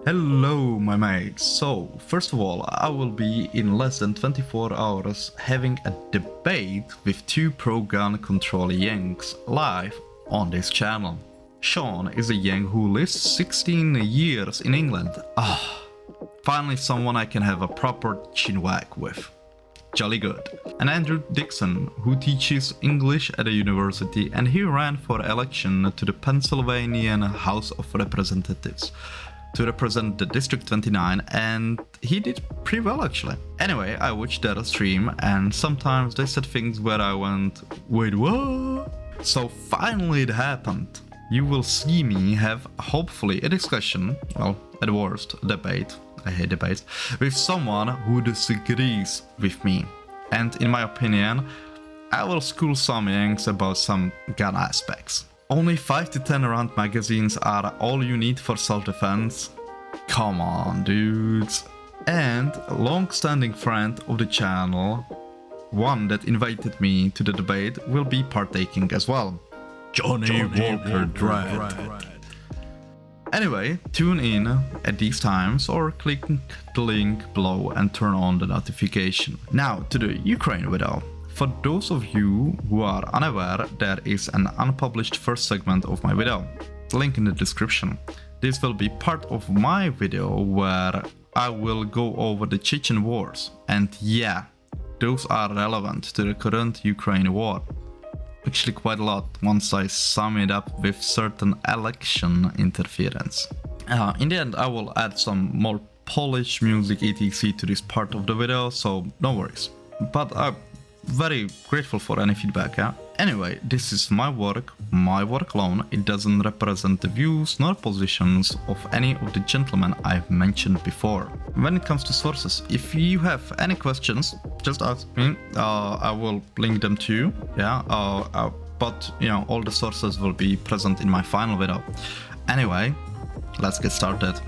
Hello my mates. So first of all, I will be in less than 24 hours having a debate with two pro-gun control Yanks live on this channel. Sean is a Yank who lives 16 years in England. Finally someone I can have a proper chinwag with. Jolly good. And Andrew Dixon, who teaches English at a university, and he ran for election to the Pennsylvania House of Representatives to represent the District 29, and he did pretty well actually. Anyway, I watched their stream and sometimes they said things where I went, wait, what? So finally it happened. You will see me have hopefully a discussion, well, at worst, a debate, I hate debates, with someone who disagrees with me. And in my opinion, I will school some Yanks about some gun aspects. Only 5 to 10 round magazines are all you need for self-defense? Come on, dudes. And a long-standing friend of the channel, one that invited me to the debate, will be partaking as well. Johnny Walker Dread. Anyway, tune in at these times or click the link below and turn on the notification. Now to the Ukraine video. For those of you who are unaware, there is an unpublished first segment of my video, link in the description. This will be part of my video where I will go over the Chechen wars, and yeah, those are relevant to the current Ukraine war. Actually quite a lot once I sum it up with certain election interference. In the end I will add some more Polish music etc to this part of the video, so no worries. But I'm very grateful for any feedback, yeah? Anyway, this is my work alone. It doesn't represent the views nor positions of any of the gentlemen I've mentioned before. When it comes to sources, if you have any questions, just ask me, I will link them to you, yeah? But, you know, all the sources will be present in my final video. Anyway, let's get started.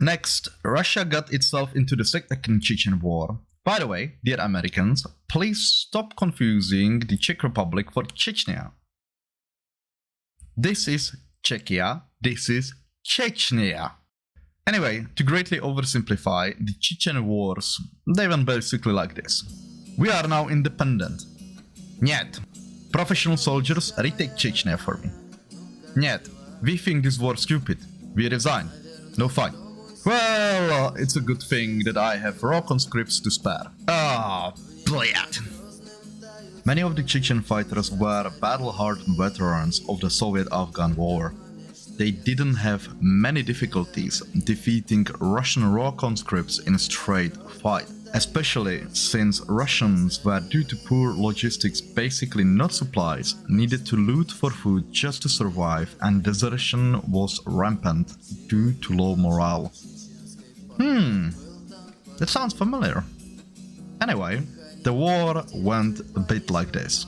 Next, Russia got itself into the second Chechen war. By the way, dear Americans, please stop confusing the Czech Republic for Chechnya. This is Czechia, this is Chechnya. Anyway, to greatly oversimplify, the Chechen wars, they went basically like this. We are now independent. Нет. Professional soldiers retake Chechnya for me. Нет. We think this war stupid. We resign. No fight. Well, it's a good thing that I have raw conscripts to spare. Brilliant. Many of the Chechen fighters were battle-hardened veterans of the Soviet-Afghan War. They didn't have many difficulties defeating Russian raw conscripts in a straight fight, especially since Russians were, due to poor logistics, basically not supplies, needed to loot for food just to survive, and desertion was rampant due to low morale. That sounds familiar. Anyway, the war went a bit like this.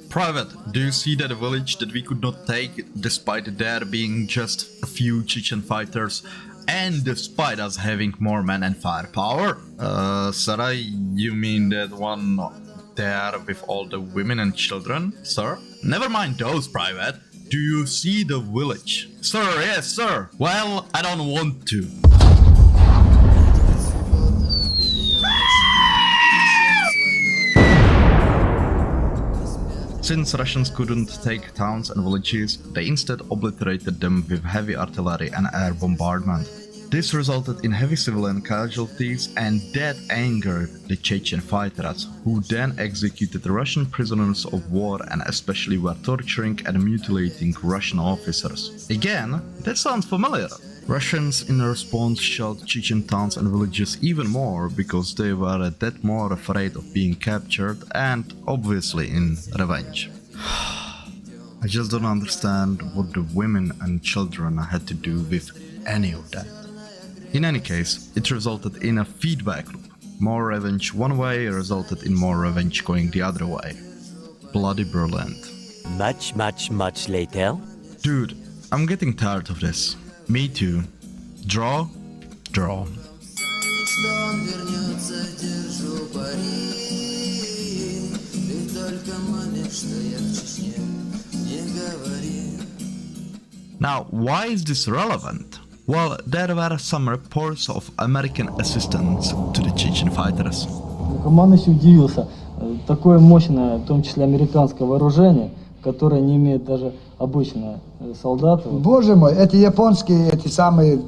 Private, do you see that village that we could not take despite there being just a few Chechen fighters and despite us having more men and firepower? Sarah, you mean that one there with all the women and children, sir? Never mind those, Private. Do you see the village? Sir, yes, sir. Well, I don't want to. Since Russians couldn't take towns and villages, they instead obliterated them with heavy artillery and air bombardment. This resulted in heavy civilian casualties, and that angered the Chechen fighters, who then executed Russian prisoners of war and especially were torturing and mutilating Russian officers. Again, that sounds familiar. Russians in response shelled Chechen towns and villages even more because they were that more afraid of being captured and obviously in revenge. I just don't understand what the women and children had to do with any of that. In any case, it resulted in a feedback loop. More revenge one way resulted in more revenge going the other way. Bloody brilliant. Much later. Dude, I'm getting tired of this. Me too. Draw, draw. Now, why is this relevant? Well, there were some reports of American assistance to the Chechen fighters. Командующий удивился. Такое мощное, в том числе американское вооружение, которое не имеет даже обычные солдаты. Боже мой, эти японские, эти самые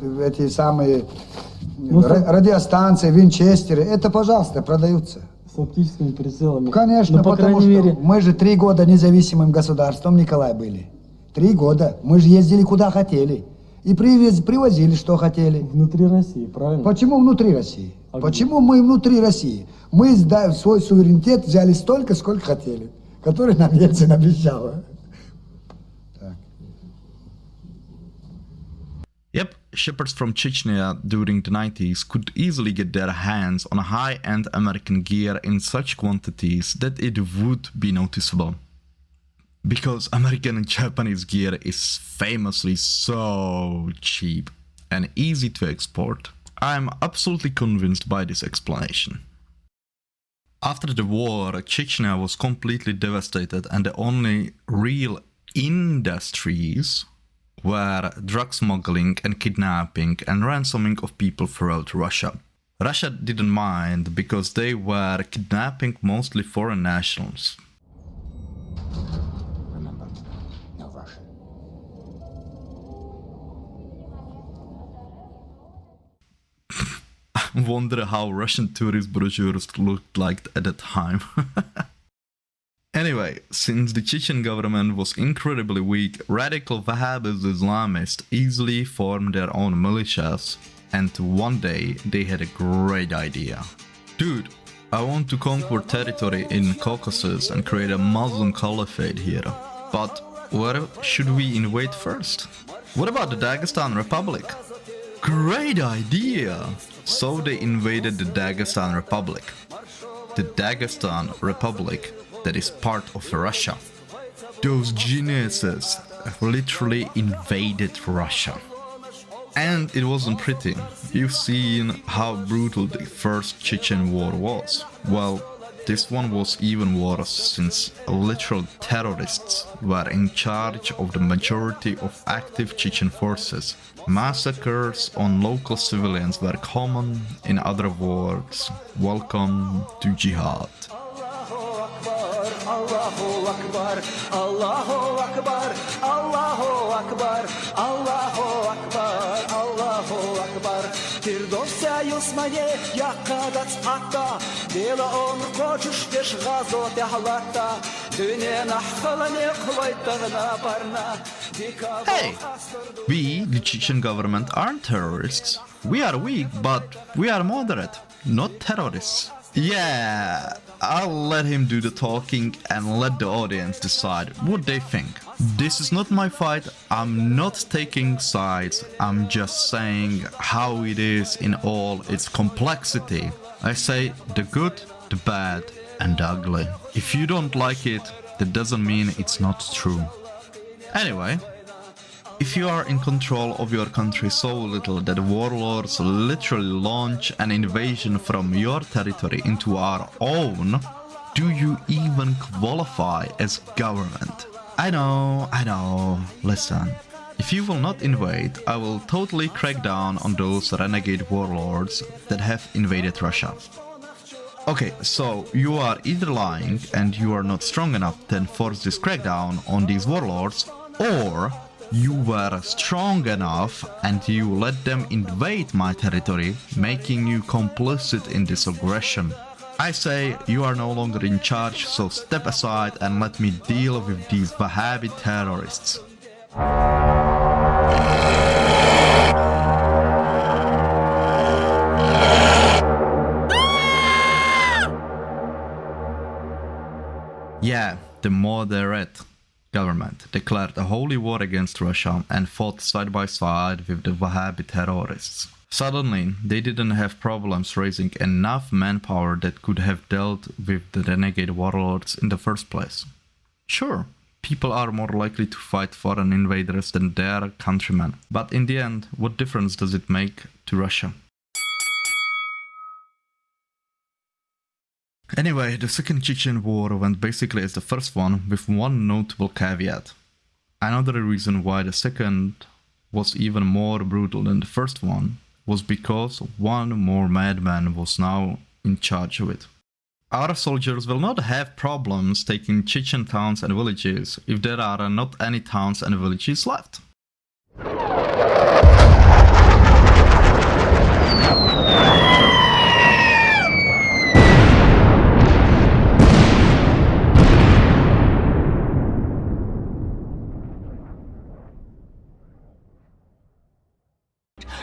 радиостанции, винчестеры, это, пожалуйста, продаются. С оптическими прицелами. Конечно, но, по потому крайней что мере... мы же 3 года независимым государством, Николай, были. 3 года. Мы же ездили куда хотели. И привозили, что хотели. Внутри России, правильно? Почему внутри России? А Почему мы внутри России? Мы свой суверенитет взяли столько, сколько хотели, который нам Ельцин обещал. Yep, shepherds from Chechnya during the 90s could easily get their hands on high-end American gear in such quantities that it would be noticeable. Because American and Japanese gear is famously so cheap and easy to export. I'm absolutely convinced by this explanation. After the war, Chechnya was completely devastated and the only real industries were drug smuggling and kidnapping and ransoming of people throughout Russia. Russia didn't mind because they were kidnapping mostly foreign nationals. Remember, no Russian. Wonder how Russian tourist brochures looked like at that time. Anyway, since the Chechen government was incredibly weak, radical Wahhabist Islamists easily formed their own militias, and one day they had a great idea. Dude, I want to conquer territory in Caucasus and create a Muslim caliphate here. But where should we invade first? What about the Dagestan Republic? Great idea! So they invaded the Dagestan Republic. The Dagestan Republic that is part of Russia. Those geniuses literally invaded Russia. And it wasn't pretty. You've seen how brutal the first Chechen war was. Well, this one was even worse since literal terrorists were in charge of the majority of active Chechen forces. Massacres on local civilians were common. In other words, welcome to jihad. Allahu Akbar, Allahu Akbar, Allahu Akbar, Allahu Akbar, Allahu Akbar. Фирдовсяюз моей, я кадац ата, Бела он хочешь, деш газо тяхлата, Дюне нахалане хвайтагна парна. Hey, we, the Chechen government, aren't terrorists. We are weak, but we are moderate, not terrorists. Yeah, I'll let him do the talking and let the audience decide what they think. This is not my fight, I'm not taking sides, I'm just saying how it is in all its complexity. I say the good, the bad and the ugly. If you don't like it, that doesn't mean it's not true. Anyway, if you are in control of your country so little that warlords literally launch an invasion from your territory into our own, do you even qualify as government? I know, listen. If you will not invade, I will totally crack down on those renegade warlords that have invaded Russia. Okay, so you are either lying and you are not strong enough to enforce this crackdown on these warlords, or you were strong enough and you let them invade my territory, making you complicit in this aggression. I say you are no longer in charge, so step aside and let me deal with these Wahhabi terrorists. Yeah, the moderate government declared a holy war against Russia and fought side by side with the Wahhabi terrorists. Suddenly, they didn't have problems raising enough manpower that could have dealt with the renegade warlords in the first place. Sure, people are more likely to fight foreign invaders than their countrymen. But in the end, what difference does it make to Russia? Anyway, the Second Chechen War went basically as the first one, with one notable caveat. Another reason why the second was even more brutal than the first one was because one more madman was now in charge of it. Our soldiers will not have problems taking Chechen towns and villages if there are not any towns and villages left.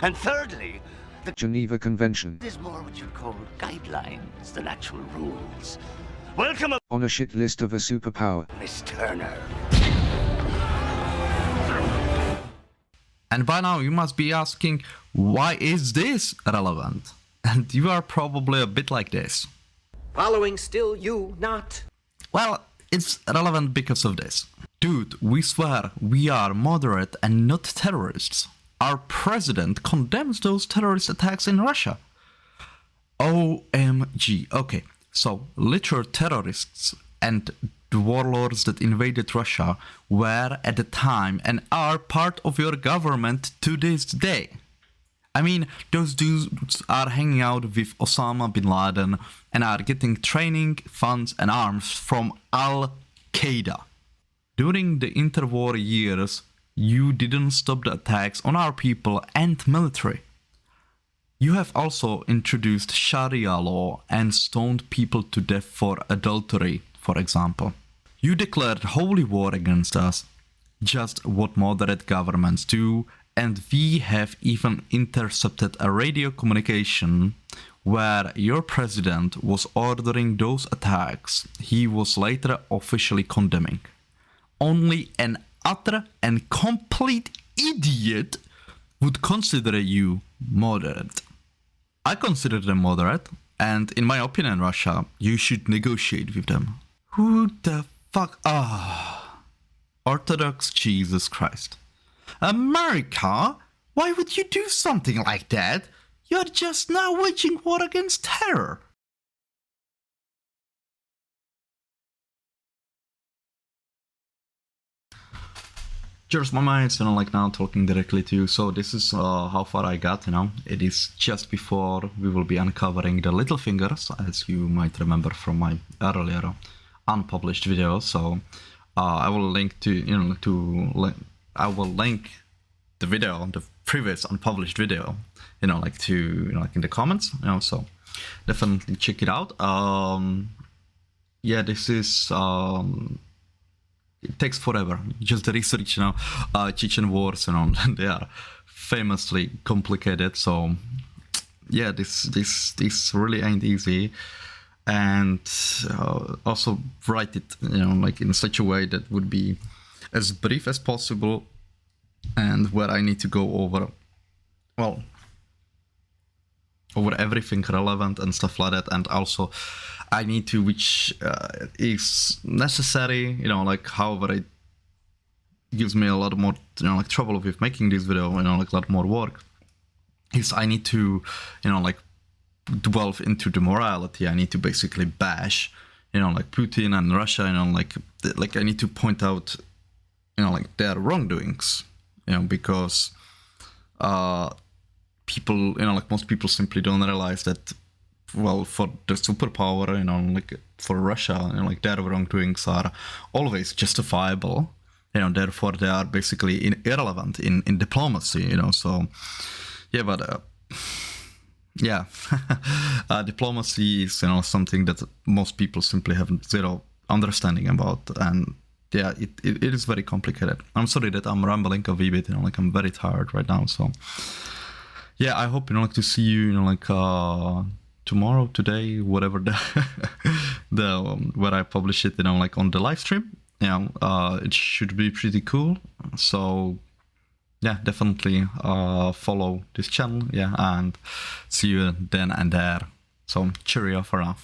And thirdly, the Geneva Convention. is more what you'd call guidelines than actual rules. Welcome, On a shit list of a superpower. Miss Turner. And by now you must be asking, why is this relevant? And you are probably a bit like this. Following still you not. Well, it's relevant because of this. Dude, we swear we are moderate and not terrorists. Our president condemns those terrorist attacks in Russia. OMG. Okay, so literal terrorists and the warlords that invaded Russia were at the time and are part of your government to this day. I mean, those dudes are hanging out with Osama bin Laden and are getting training, funds and arms from Al-Qaeda. During the interwar years, you didn't stop the attacks on our people and military. You have also introduced Sharia law and stoned people to death for adultery, for example. You declared holy war against us, just what moderate governments do, and we have even intercepted a radio communication where your president was ordering those attacks he was later officially condemning. Only an utter and complete idiot would consider you moderate. I consider them moderate, and in my opinion, Russia, you should negotiate with them. Who the fuck? Orthodox Jesus Christ. America? Why would you do something like that? You're just now waging war against terror. Cheers, mama, it's like now talking directly to you. So this is how far I got, It is just before we will be uncovering the little fingers, as you might remember from my earlier unpublished video. So I will link to, I will link the video, the previous unpublished video, like in the comments, so definitely check it out. Yeah, this is, it takes forever. Just the research, Chechen wars, they are famously complicated. So yeah, this really ain't easy. And also write it, like in such a way that would be as brief as possible, and where I need to go over, well, over everything relevant and stuff like that, and also I need to, which is necessary, like however it gives me a lot more, like trouble with making this video, like a lot more work, is I need to, like delve into the morality. I need to basically bash, like Putin and Russia, like I need to point out, like their wrongdoings, because people, like most people simply don't realize that, well, for the superpower, like for Russia, like their wrongdoings are always justifiable, therefore they are basically irrelevant in diplomacy, so yeah, but yeah, diplomacy is, something that most people simply have zero understanding about, and yeah, it is very complicated. I'm sorry that I'm rambling a wee bit, like I'm very tired right now, so yeah, I hope, like to see you, like tomorrow, today, whatever the where I publish it, like on the live stream. It should be pretty cool. So yeah, definitely follow this channel, and see you then and there. So cheerio for now.